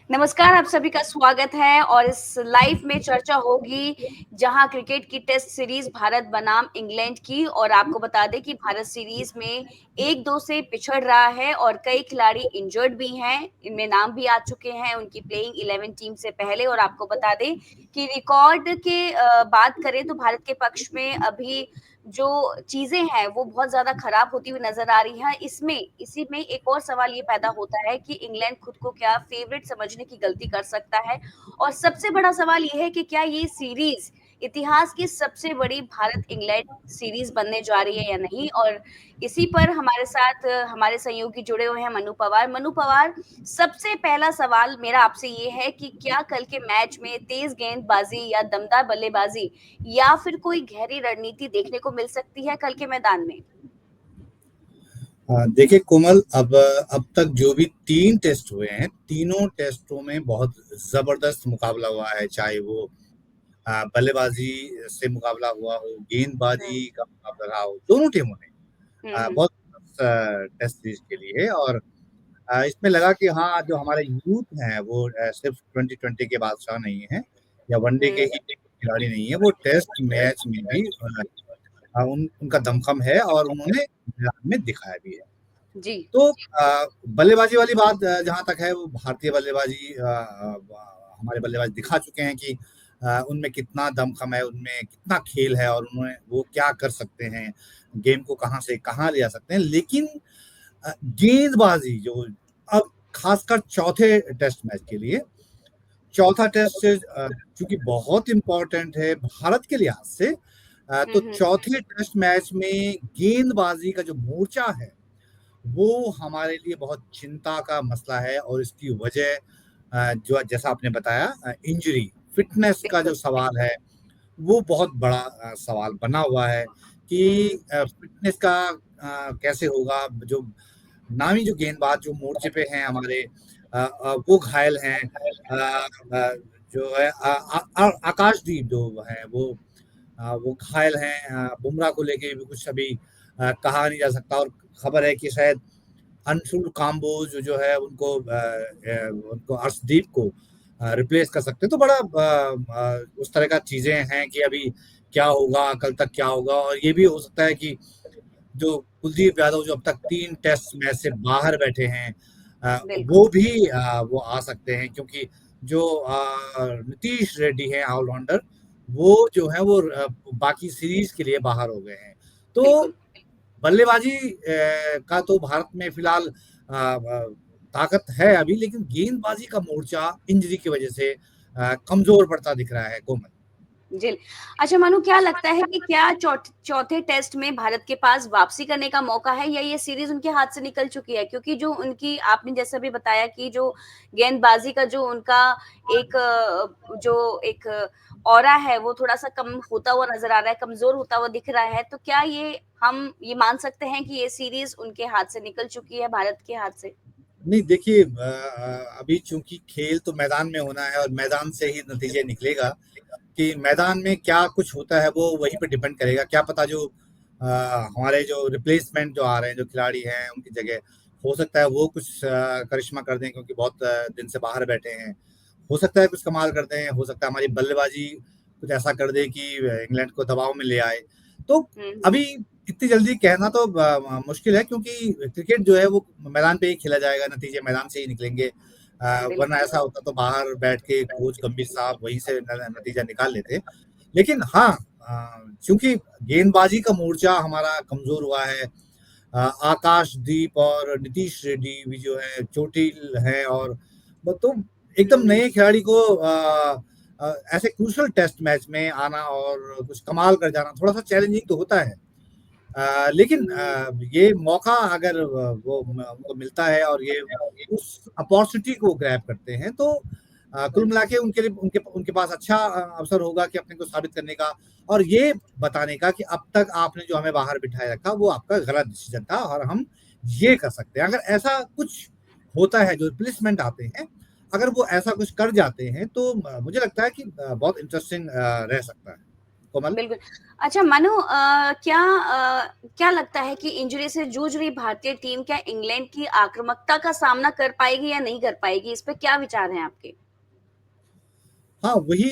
नमस्कार, आप सभी का स्वागत है और इस लाइव में चर्चा होगी जहां क्रिकेट की टेस्ट सीरीज भारत बनाम इंग्लैंड की। और आपको बता दें कि भारत सीरीज में 1-2 से पिछड़ रहा है और कई खिलाड़ी इंजर्ड भी हैं। इनमें नाम भी आ चुके हैं उनकी प्लेइंग 11 टीम से पहले। और आपको बता दें कि रिकॉर्ड के बात करें तो भारत के पक्ष में अभी जो चीजें हैं वो बहुत ज्यादा खराब होती हुई नजर आ रही है। इसी में एक और सवाल ये पैदा होता है कि इंग्लैंड खुद को क्या फेवरेट समझने की गलती कर सकता है। और सबसे बड़ा सवाल ये है कि क्या ये सीरीज इतिहास की सबसे बड़ी भारत इंग्लैंड सीरीज बनने जा रही है या नहीं। और इसी पर हमारे साथ हमारे सहयोगी जुड़े हुए हैं मनु पवार, सबसे पहला सवाल मेरा आपसे ये है कि क्या कल के मैच में तेज गेंदबाजी या दमदार बल्लेबाजी या फिर कोई गहरी रणनीति देखने को मिल सकती है कल के मैदान में? देखिए कोमल, अब तक जो भी 3 टेस्ट हुए हैं, तीनों टेस्टों में बहुत जबरदस्त मुकाबला हुआ है। चाहे वो बल्लेबाजी से मुकाबला हुआ हो, गेंदबाजी हम्म का मुकाबला रहा हो, दोनों टीमों ने हम्म बहुत टेस्ट सीरीज के लिए। और इसमें लगा कि हाँ, जो हमारे यूथ हैं वो सिर्फ 2020 के बादशाह नहीं है या वनडे के हम्म ही खिलाड़ी नहीं है, वो टेस्ट मैच में भी उनका दमखम है और उन्होंने मैदान में दिखाया भी है। जी। तो बल्लेबाजी वाली बात जहाँ तक है, वो भारतीय बल्लेबाजी हमारे बल्लेबाज दिखा चुके हैं कि उनमें कितना दमखम है, उनमें कितना खेल है और उन्होंने वो क्या कर सकते हैं, गेम को कहाँ से कहाँ ले जा सकते हैं। लेकिन गेंदबाजी जो अब खासकर चौथे टेस्ट मैच के लिए, चौथा टेस्ट चूंकि बहुत इंपॉर्टेंट है भारत के लिहाज से, तो हम्म चौथे टेस्ट मैच में गेंदबाजी का जो मोर्चा है वो हमारे लिए बहुत चिंता का मसला है। और इसकी वजह जो जैसा आपने बताया, इंजरी फिटनेस का जो बिल्कुल। सवाल है वो बहुत बड़ा सवाल बना हुआ है कि हम्म फिटनेस का कैसे होगा। जो नामी जो गेंदबाज जो मोर्चे पे हैं हमारे, वो घायल हैं। जो है आकाशदीप जो है वो घायल हैं। बुमराह को लेके भी कुछ अभी कहा नहीं जा सकता। और खबर है कि शायद अंशुल काम्बोज जो है उनको अर्शदीप को रिप्लेस कर सकते हैं। तो बड़ा उस तरह का चीजें हैं कि अभी क्या होगा, कल तक क्या होगा। और ये भी हो सकता है कि जो कुलदीप यादव जो अब तक 3 टेस्ट मैच से बाहर बैठे हैं, बिल्कुल। वो भी वो आ सकते हैं, क्योंकि जो नीतीश रेड्डी है ऑलराउंडर, वो जो है वो बाकी सीरीज के लिए बाहर हो गए हैं। तो बिल्कुल। बल्लेबाजी का तो भारत में फिलहाल ताकत है अभी, लेकिन गेंदबाजी का मोर्चा इंजरी की वजह से कमजोर पड़ता दिख रहा है कोमल। जी। अच्छा मानो, क्या लगता है कि क्या चौथे टेस्ट में भारत के पास वापसी करने का मौका है या ये सीरीज उनके हाथ से निकल चुकी है? क्योंकि जो उनकी आपने जैसा भी बताया कि जो गेंदबाजी का जो उनका एक ऑरा है वो थोड़ा-सा कम होता हुआ नज़र आ रहा है, कमज़ोर होता हुआ दिख रहा है। तो क्या ये हम ये मान सकते हैं कि ये सीरीज उनके हाथ से निकल चुकी है, भारत के हाथ से? नहीं, देखिए, अभी चूंकि खेल तो मैदान में होना है और मैदान से ही नतीजे निकलेगा। कि मैदान में क्या कुछ होता है वो वहीं पे डिपेंड करेगा। क्या पता जो हमारे जो रिप्लेसमेंट जो आ रहे हैं, जो खिलाड़ी हैं उनकी जगह, हो सकता है वो कुछ करिश्मा कर दें, क्योंकि बहुत दिन से बाहर बैठे हैं। हो सकता है कुछ कमाल कर दें, हो सकता है हमारी बल्लेबाजी कुछ ऐसा कर दे कि इंग्लैंड को दबाव में ले आए। तो हुँ, अभी इतनी जल्दी कहना तो मुश्किल है, क्योंकि क्रिकेट जो है वो मैदान पे ही खेला जाएगा, नतीजे मैदान से ही निकलेंगे। वरना बिल्कुल। ऐसा होता तो बाहर बैठ के कोच गंभीर साहब वहीं से नतीजा निकाल लेते। लेकिन हाँ, चूंकि गेंदबाजी का मोर्चा हमारा कमजोर हुआ है, आकाशदीप और नीतीश रेड्डी भी जो है चोटिल है, और तो एकदम हुँ, नए खिलाड़ी को ऐसे क्रूशल टेस्ट मैच में आना और कुछ कमाल कर जाना थोड़ा सा चैलेंजिंग तो होता है। लेकिन हुँ, ये मौका अगर वो उनको मिलता है और ये उस अपॉर्चुनिटी को ग्रैब करते हैं, तो कुल मिला के उनके लिए उनके उनके पास अच्छा अवसर होगा कि अपने को साबित करने का और ये बताने का कि अब तक आपने जो हमें बाहर बिठाए रखा वो आपका गलत डिसीजन था और हम ये कर सकते हैं। अगर ऐसा कुछ होता है, जो रिप्लेसमेंट आते हैं, अगर वो ऐसा कुछ कर जाते हैं, तो मुझे लगता है कि बहुत इंटरेस्टिंग रह सकता है। कोमल। बिल्कुल। अच्छा मनु, क्या लगता है कि इंजरी से जूझ रही भारतीय टीम क्या इंग्लैंड की आक्रामकता का सामना कर पाएगी या नहीं कर पाएगी? इस पे क्या विचार हैं आपके? हाँ, वही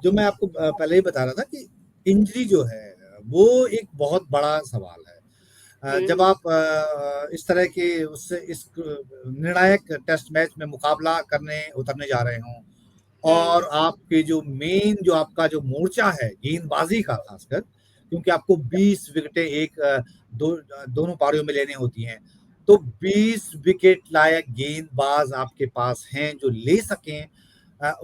जो मैं आपको पहले ही बता रहा था कि इंजरी जो है, वो एक बहुत बड़ा सवाल है। जब हुँ, आप इस तरह के उससे इस निर्णायक टेस्ट मैच में मुकाबला करने उतरने जा रहे हों हुँ, और आपके जो आपका जो मोर्चा है गेंदबाजी का खासकर, क्योंकि आपको 20 विकेटें दोनों पारियों में लेनी होती हैं, तो 20 विकेट लायक गेंदबाज आपके पास हैं जो ले सकें,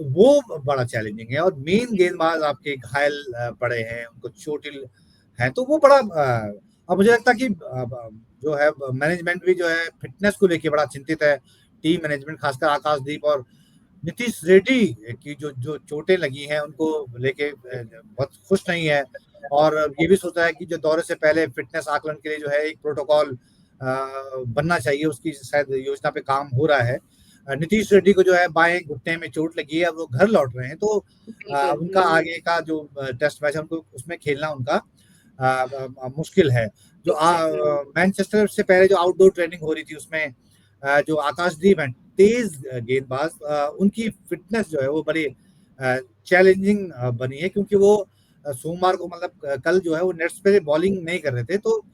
वो बड़ा चैलेंजिंग है। और मेन गेंदबाज आपके घायल पड़े हैं, उनको चोटिल हैं, तो वो बड़ा अब मुझे लगता है कि जो है मैनेजमेंट भी जो है फिटनेस को लेके बड़ा चिंतित है। टीम मैनेजमेंट खासकर आकाशदीप और नीतीश रेड्डी की जो जो चोटें लगी हैं उनको लेके बहुत खुश नहीं है, और ये भी सोच रहा है कि जो दौरे से पहले फिटनेस आकलन के लिए जो है एक प्रोटोकॉल बनना चाहिए, उसकी शायद योजना पे काम हो रहा है। नीतीश रेड्डी को जो है बाएं घुटने में चोट लगी है, अब वो घर लौट रहे हैं, तो बिल्कुल। उनका आगे का जो टेस्ट मैच है उनको उसमें खेलना उनका मुश्किल है। जो मैनचेस्टर से पहले जो आउटडोर ट्रेनिंग हो रही थी उसमें जो आकाशदीप हैं तेज गेंदबाज, उनकी फिटनेस जो है वो बड़ी चैलेंजिंग बनी है, क्योंकि वो सोमवार को मतलब कल जो है वो नेट्स पे बॉलिंग नहीं कर रहे थे, तो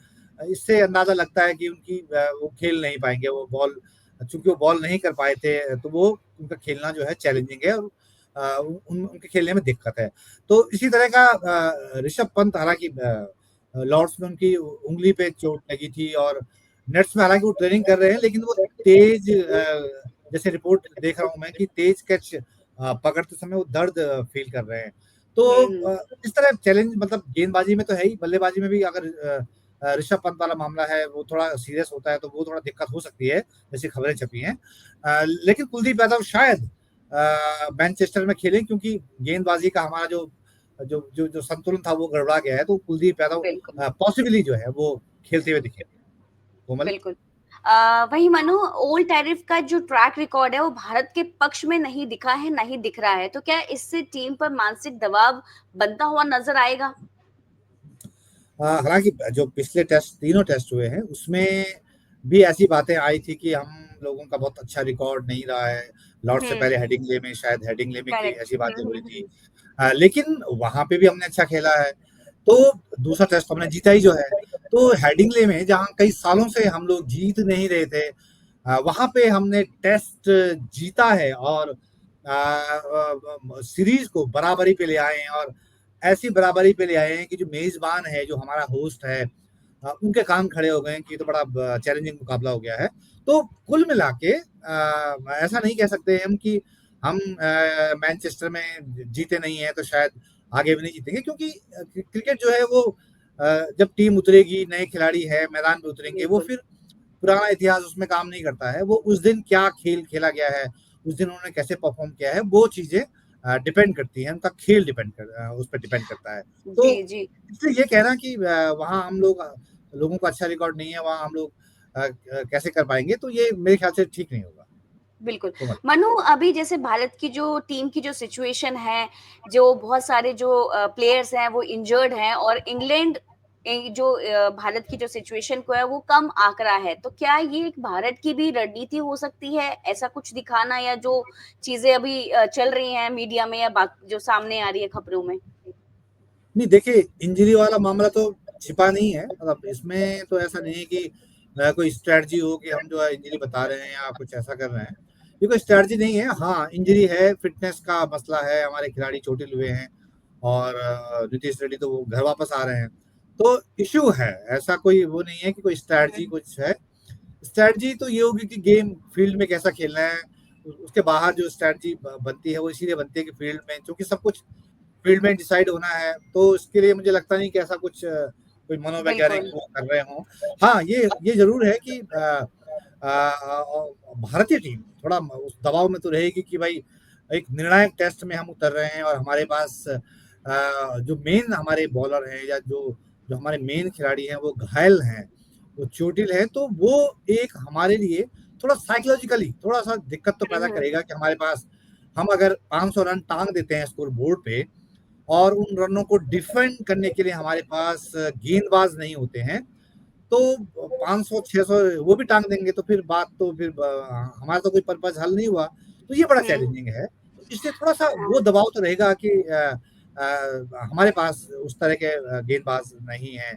इससे अंदाजा लगता है कि उनकी वो खेल नहीं पाएंगे, वो बॉल चूंकि वो बॉल नहीं कर पाए थे, तो वो उनका खेलना जो है चैलेंजिंग है, और उनके खेलने में दिक्कत है। तो इसी तरह का ऋषभ पंत, हालांकि लॉर्ड्स में उनकी उंगली पे चोट लगी थी, और नेट्स में हालांकि वो ट्रेनिंग कर रहे हैं, लेकिन वो तेज जैसे रिपोर्ट देख रहा हूं मैं कि तेज कैच पकड़ते समय वो दर्द फील कर रहे हैं। तो हुँ, हुँ, इस तरह चैलेंज मतलब गेंदबाजी में तो है ही, बल्लेबाजी में भी अगर ऋषभ पंत वाला मामला है वो थोड़ा सीरियस होता है तो वो थोड़ा दिक्कत हो सकती है, जैसी खबरें छपी हैं। लेकिन कुलदीप यादव शायद मैनचेस्टर में खेलें, क्योंकि गेंदबाजी का हमारा जो जो जो जो संतुलन था वो गड़बड़ा गया है, तो कुलदीप यादव बिल्कुल, पॉसिबली जो है वो खेलते हुए दिखेंगे। कोमल। बिल्कुल। वही मनु, ओल्ड टैरिफ का जो ट्रैक रिकॉर्ड है वो भारत के पक्ष में नहीं दिखा है, नहीं दिख रहा है। तो क्या इससे टीम पर मानसिक दबाव बनता हुआ नज़र आएगा? हालांकि जो पिछले टेस्ट तीनों टेस्ट हुए हैं उसमें भी ऐसी बातें आई थी कि हम लोगों का बहुत अच्छा रिकॉर्ड नहीं रहा है। लॉर्ड से हुँ, पहले हेडिंगले में शायद हेडिंगले में की करेक्ट। ऐसी हुँ, बातें हो रही हुँ, थी। हुँ। लेकिन वहां पे भी हमने अच्छा खेला है, तो दूसरा टेस्ट हमने जीता ही जो है। तो हेडिंगले में जहाँ कई सालों से हम लोग जीत नहीं रहे थे, वहां पे हमने टेस्ट जीता है, और सीरीज को बराबरी पे ले आए हैं, और ऐसी बराबरी पे ले आए हैं कि जो मेजबान है, जो हमारा होस्ट है, उनके कान खड़े हो गए हैं कि ये तो बड़ा चैलेंजिंग मुकाबला हो गया है। तो कुल मिला के ऐसा नहीं कह सकते हम कि हम मैनचेस्टर में जीते नहीं हैं तो शायद आगे भी नहीं जीतेंगे, क्योंकि क्रिकेट जो है वो जब टीम उतरेगी, नए खिलाड़ी है मैदान पे उतरेंगे, वो बिल्कुल, फिर पुराना इतिहास उसमें काम नहीं करता है। वो उस दिन क्या खेल खेला गया है, उस दिन उन्होंने कैसे परफॉर्म किया है, वो चीजें डिपेंड करती हैं, उनका खेल उस पर डिपेंड करता है। तो जी, जी, इसलिए ये कहना कि वहाँ हम लोगों का अच्छा रिकॉर्ड नहीं है, वहाँ हम लोग कैसे कर पाएंगे, तो ये मेरे ख्याल से ठीक नहीं होगा। बिल्कुल। कोमल। मनु, अभी जैसे भारत की जो टीम की जो सिचुएशन है, जो बहुत सारे जो प्लेयर्स हैं वो इंजर्ड हैं और इंग्लैंड जो भारत की जो सिचुएशन को है वो कम आंक रहा है। तो क्या ये एक भारत की भी रणनीति हो सकती है, ऐसा कुछ दिखाना, या जो चीज़ें अभी चल रही हैं मीडिया में या जो सामने आ रही है खबरों में? नहीं, देखिए इंजरी वाला मामला तो छिपा नहीं है, मतलब इसमें तो ऐसा नहीं है कि कोई स्ट्रेटजी हो कि हम जो है इंजरी बता रहे हैं या कुछ ऐसा कर रहे हैं। ये कोई स्ट्रेटजी नहीं है। हाँ, इंजरी है, फिटनेस का मसला है, हमारे खिलाड़ी चोटिल हुए हैं, और नीतीश रेड्डी तो वो घर वापस आ रहे हैं, तो इश्यू है। ऐसा कोई वो नहीं है कि कोई स्ट्रेटजी हुँ, कुछ है। स्ट्रेटजी तो ये होगी कि गेम फील्ड में कैसा खेलना है, उसके बाहर जो स्ट्रेटजी बनती है वो इसीलिए बनती है कि फील्ड में क्योंकि सब कुछ फील्ड में डिसाइड होना है, तो इसके लिए मुझे लगता नहीं कि ऐसा कुछ कोई मनोवैज्ञानिक बिल्कुल। वो कर रहे हों। हाँ, ये जरूर है कि भारतीय टीम थोड़ा उस दबाव में तो रहेगी कि भाई एक निर्णायक टेस्ट में हम उतर रहे हैं, और हमारे पास जो मेन हमारे बॉलर हैं, या जो जो हमारे मेन खिलाड़ी हैं वो घायल हैं, वो चोटिल है, तो वो एक हमारे लिए थोड़ा साइकोलॉजिकली थोड़ा सा दिक्कत तो हुँ, पैदा हुँ। करेगा कि हमारे पास हम अगर 500 रन टांग देते हैं स्कोर बोर्ड पे, और उन रनों को डिफेंड करने के लिए हमारे पास गेंदबाज नहीं होते हैं, तो 500-600 वो भी टाँग देंगे, तो फिर बात तो फिर हमारा तो कोई पर्पज़ हल नहीं हुआ। तो ये बड़ा हुँ, चैलेंजिंग है। इसलिए थोड़ा-सा हाँ, वो दबाव तो रहेगा कि हमारे पास उस तरह के गेंदबाज नहीं हैं,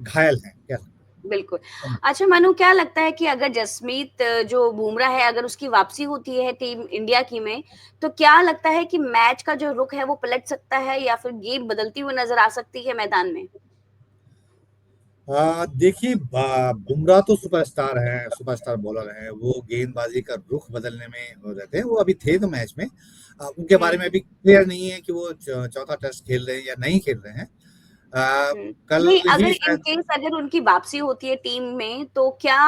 घायल हैं, कह सकते बिल्कुल। हैं। अच्छा मनु क्या लगता है कि अगर जसमीत जो बुमराह है अगर उसकी वापसी होती है टीम इंडिया की में, तो क्या लगता है कि मैच का जो रुख है वो पलट सकता है या फिर गेम बदलती हुई नज़र आ सकती है मैदान में? देखिए बुमराह तो सुपरस्टार हैं, सुपरस्टार बॉलर हैं, वो गेंदबाजी का रुख बदलने में वो रहते हैं, वो अभी थे तो मैच में। उनके हुँ, बारे में अभी क्लियर नहीं है कि वो चौथा टेस्ट खेल रहे हैं या नहीं खेल रहे हैं। हुँ। कल नहीं अगर ही इन शायद केस अगर उनकी वापसी होती है टीम में तो क्या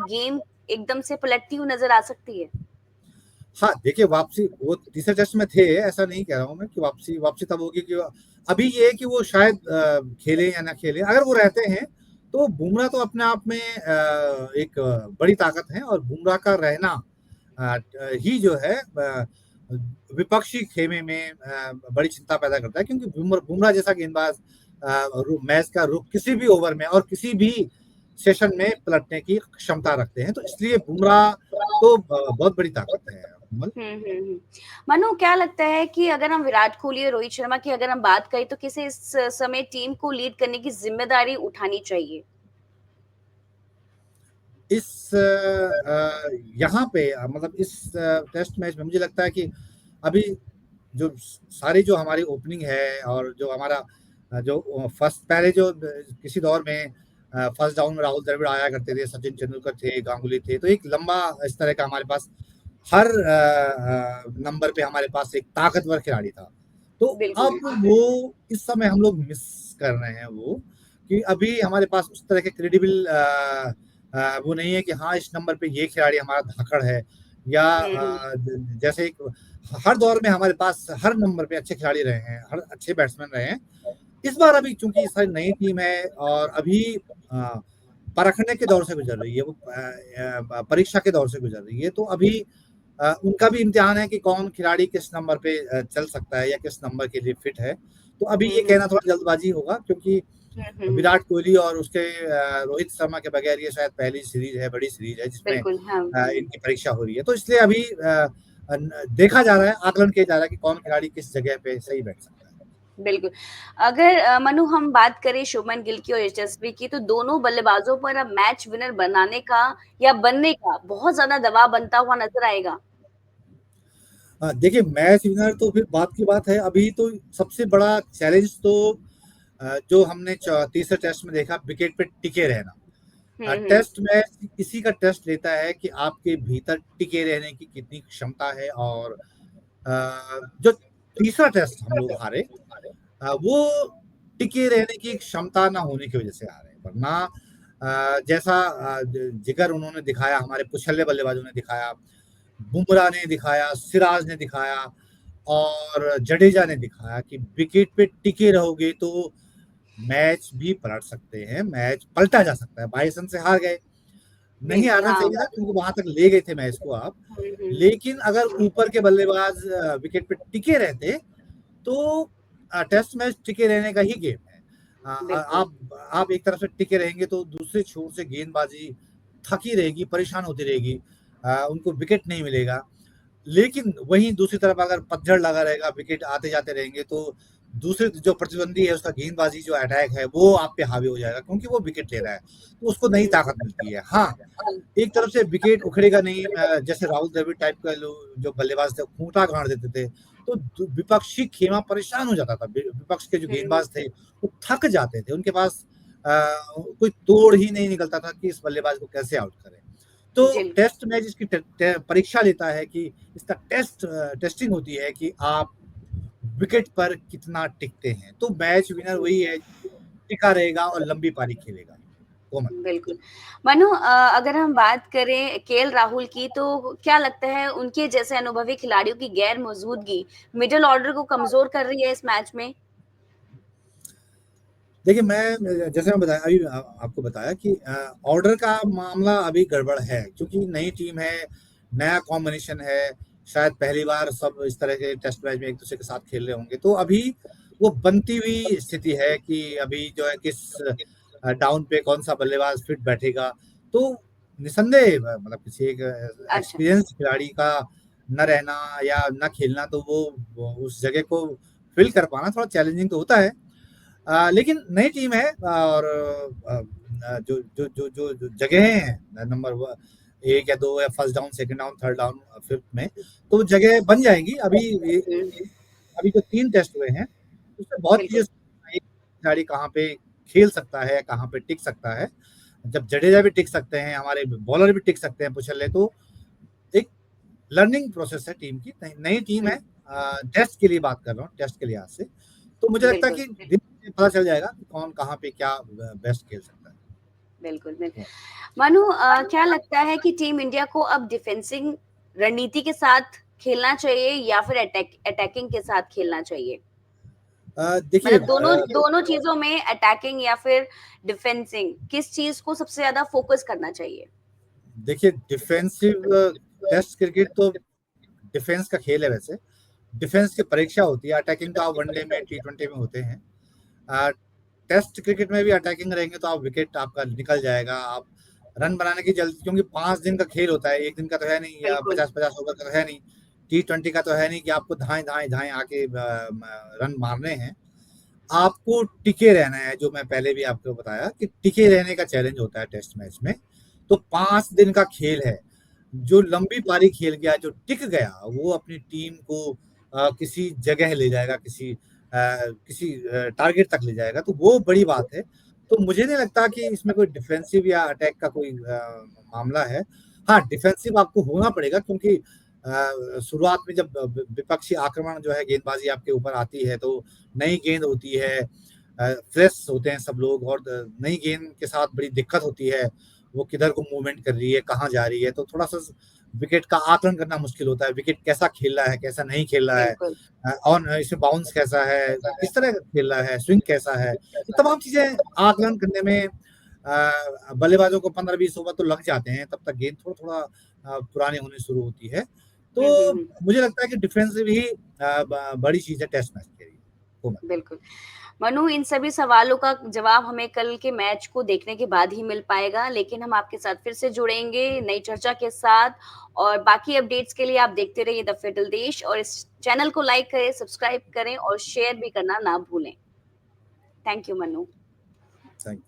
गेम एकदम से पलटती हुई नज़र आ सकती है? हाँ, देखिए वापसी वो तीसरे टेस्ट में थे, ऐसा नहीं कह रहा हूँ मैं कि वापसी वापसी तब होगी कि अभी ये है कि वो शायद खेलें या ना खेलें। अगर वो रहते हैं, तो बुमराह तो अपने आप में एक बड़ी ताकत है और बुमराह का रहना ही जो है विपक्षी खेमे में बड़ी चिंता पैदा करता है क्योंकि बुमराह जैसा गेंदबाज मैच का रुख किसी भी ओवर में और किसी भी सेशन में पलटने की क्षमता रखते हैं। तो इसलिए बुमराह तो बहुत बड़ी ताकत है अमल। हुँ, हुँ, हुँ। मनु क्या लगता है कि अगर हम विराट कोहली और रोहित शर्मा की अगर हम बात करें तो किसे इस समय टीम को लीड करने की ज़िम्मेदारी उठानी चाहिए? इस यहाँ पे मतलब इस टेस्ट मैच में मुझे लगता है कि अभी जो सारी जो हमारी ओपनिंग है और जो हमारा जो फर्स्ट पहले जो किसी दौर में फर्स्ट डाउन में राहुल द्रविड़ आया करते थे, सचिन तेंदुलकर थे, गांगुली थे, तो एक लंबा इस तरह का हमारे पास हर नंबर पे हमारे पास एक ताकतवर खिलाड़ी था। तो बिल्कुल। अब वो इस समय हम लोग मिस कर रहे हैं वो कि अभी हमारे पास उस तरह के क्रेडिबल वो नहीं है कि हाँ, इस नंबर पे ये खिलाड़ी हमारा धाकड़ है या हुँ, हुँ। जैसे एक हर दौर में हमारे पास हर नंबर पे अच्छे खिलाड़ी रहे हैं, हर अच्छे बैट्समैन रहे हैं। इस बार अभी चूँकि इस सारी नई टीम है और अभी अ, परखने के दौर से गुज़र रही है, वो परीक्षा के दौर से गुज़र रही है, तो अभी उनका भी इम्तिहान है कि कौन खिलाड़ी किस नंबर पे चल सकता है या किस नंबर के लिए फिट है। तो अभी हुँ, ये हुँ। कहना थोड़ा जल्दबाजी होगा क्योंकि हुँ, हुँ, हुँ। विराट कोहली और उसके रोहित शर्मा के बगैर ये शायद पहली सीरीज़ है, बड़ी सीरीज़ है जिसमें बिल्कुल, हाँ। इनकी परीक्षा हो रही है। तो इसलिए अभी देखा जा रहा है, आकलन किया जा रहा है कि कौन खिलाड़ी किस जगह पे सही बैठ सकता है। बिल्कुल। अगर मनु हम बात करें शुभमन गिल की और यशस्वी की तो दोनों बल्लेबाजों पर अब मैच विनर बनाने का या बनने का बहुत ज़्यादा दबाव बनता हुआ नज़र आएगा। देखिए मैच विनर तो फिर बात की बात है, अभी तो सबसे बड़ा चैलेंज तो जो हमने तीसरे टेस्ट में देखा विकेट पे टिके रहना। हुँ, हुँ। टेस्ट मैच इसी का टेस्ट लेता है कि आपके भीतर टिके रहने की कितनी क्षमता है और जो तीसरा टेस्ट हम लोग हारे वो टिके रहने की क्षमता ना होने की वजह से हारे वरना जैसा जिगर उन्होंने दिखाया हमारे पुछल्ले बल्लेबाजों ने दिखाया बुमराह ने दिखाया सिराज ने दिखाया और जडेजा ने दिखाया कि विकेट पे टिके रहोगे तो मैच भी पलट सकते हैं मैच पलटा जा सकता है 22 रन से हार गए नहीं बिल्कुल, आना हाँ। चाहिए था क्योंकि वहां तक ले गए थे मैच को आप हुँ, हुँ। लेकिन अगर ऊपर के बल्लेबाज विकेट पे टिके रहते तो टेस्ट मैच टिके रहने का ही गेम है बिल्कुल। आप एक तरफ से टिके रहेंगे तो दूसरे छोर से गेंदबाजी थकी रहेगी परेशान होती रहेगी उनको विकेट नहीं मिलेगा लेकिन वहीं दूसरी तरफ अगर पतझड़ लगा रहेगा विकेट आते जाते रहेंगे तो दूसरे जो प्रतिद्वंदी है उसका गेंदबाजी जो अटैक है वो आप पे हावी हो जाएगा क्योंकि वो विकेट ले रहा है तो उसको नई ताकत मिलती है हाँ एक तरफ से विकेट उखड़ेगा नहीं जैसे राहुल द्रविड़ टाइप का जो बल्लेबाज थे खूंटा गाड़ देते थे तो विपक्षी खेमा परेशान हो जाता था विपक्ष के जो हुँ, हुँ। गेंदबाज थे वो थक जाते थे उनके पास कोई तोड़ ही नहीं निकलता था कि इस बल्लेबाज को कैसे आउट करें तो जी। टेस्ट मैच इसकी परीक्षा लेता है कि इसका टेस्टिंग होती है कि आप विकेट पर कितना टिकते हैं तो मैच विनर वही है टिका रहेगा और लंबी पारी खेलेगा कोमल बिल्कुल। मनु अगर हम बात करें केएल राहुल की तो क्या लगता है उनके जैसे अनुभवी खिलाड़ियों की गैर मौजूदगी मिडल ऑर्डर को कमज़ोर कर रही है इस मैच में? देखिए मैं जैसे मैं बताया अभी आपको बताया कि ऑर्डर का मामला अभी गड़बड़ है क्योंकि नई टीम है नया कॉम्बिनेशन है शायद पहली बार सब इस तरह के टेस्ट मैच में एक दूसरे के साथ खेल रहे होंगे तो अभी वो बनती हुई स्थिति है कि अभी जो है किस डाउन पे कौन-सा बल्लेबाज फिट बैठेगा। तो निसंदेह मतलब किसी एक अच्छा, एक्सपीरियंस्ड खिलाड़ी का न रहना या न खेलना तो वो उस जगह को फ़िल कर पाना थोड़ा चैलेंजिंग तो होता है। लेकिन नई टीम है और जो जगहें हैं नंबर 1 या 2 या first down, second down, third down, fifth में, तो जगह बन जाएँगी। हुँ, अभी जो 3 टेस्ट हुए हैं, उसमें बहुत चीज़ें बिल्कुल, आई, खिलाड़ी कहाँ पे खेल सकता है, कहाँ पे टिक सकता है। जब जडेजा भी टिक सकते हैं, हमारे बॉलर भी टिक सकते हैं पुछल्ले, तो एक लर्निंग प्रोसेस है टीम की। नई नई टीम हुँ, है, टेस्ट के लिए बात कर रहा हूँ, टेस्ट के लिहाज से। तो मुझे लगता है बिल्कुल, कि धीरे-धीरे पता चल जाएगा कि कौन कहाँ पे क्या बेस्ट खेल सकता है। बिल्कुल, हुँ। मनु क्या लगता है कि टीम इंडिया को अब डिफेंसिंग रणनीति के साथ खेलना चाहिए या फिर अटैकिंग के साथ खेलना चाहिए? देखिए मतलब दोनों दोनों चीज़ों में अटैकिंग या फिर डिफेंसिंग किस चीज़ को सबसे ज़्यादा फ़ोकस करना चाहिए? देखिए डिफेंसिव टेस्ट क्रिकेट तो डिफेंस का खेल है वैसे। डिफेंस की परीक्षा होती है, अटैकिंग तो आप वनडे में, टी20 में होते हैं। अ, टेस्ट क्रिकेट में भी अटैकिंग रहेंगे तो आप विकेट आपका निकल जाएगा। आप रन बनाने की जल्दी, क्योंकि 5 दिन का खेल होता है, 1 दिन का तो है नहीं, या बिल्कुल, 50-50 ओवर का तो है नहीं। टी20 का तो है नहीं कि आपको धाएँ आके रन मारने हैं। आपको टिके रहना है, जो मैं पहले भी आपको बताया कि टिके रहने का चैलेंज होता है टेस्ट मैच में। तो 5 दिन का खेल है। जो लंबी पारी खेल गया, जो टिक गया, वो अपनी टीम को किसी जगह ले जाएगा, किसी टारगेट तक ले जाएगा, तो वो बड़ी बात है। तो मुझे नहीं लगता कि इसमें कोई डिफेंसिव या अटैक का कोई मामला है। हाँ, डिफेंसिव आपको होना पड़ेगा, क्योंकि शुरुआत में जब विपक्षी आक्रमण जो है, गेंदबाजी आपके ऊपर आती है, तो नई गेंद होती है, फ्रेश होते हैं सब लोग, और नई गेंद के साथ बड़ी दिक्कत होती है। वो किधर को मूवमेंट कर रही है, कहाँ जा रही है, तो थोड़ा-सा विकेट का आकलन करना मुश्किल होता है। विकेट कैसा खेल रहा है, कैसा नहीं खेल रहा है, बिल्कुल। और इसमें बाउंस कैसा है, किस तरह का खेल रहा है, स्विंग कैसा है, ये तमाम चीज़ें आकलन करने में बल्लेबाजों को 15-20 ओवर तो लग जाते हैं, तब तक गेंद थोड़ा-थोड़ा पुरानी होनी शुरू होती है। हुँ, हुँ, तो हुँ। मुझे लगता है कि डिफेंसिव ही बड़ी चीज़ है टेस्ट मैच के लिए। वो मैं बिल्कुल। मनु इन सभी सवालों का जवाब हमें कल के मैच को देखने के बाद ही मिल पाएगा, लेकिन हम आपके साथ फिर से जुड़ेंगे नई चर्चा के साथ और बाकी अपडेट्स के लिए आप देखते रहिए द फेडरल देश और इस चैनल को लाइक करें, सब्सक्राइब करें और शेयर भी करना ना भूलें। Thank you Manu. थैंक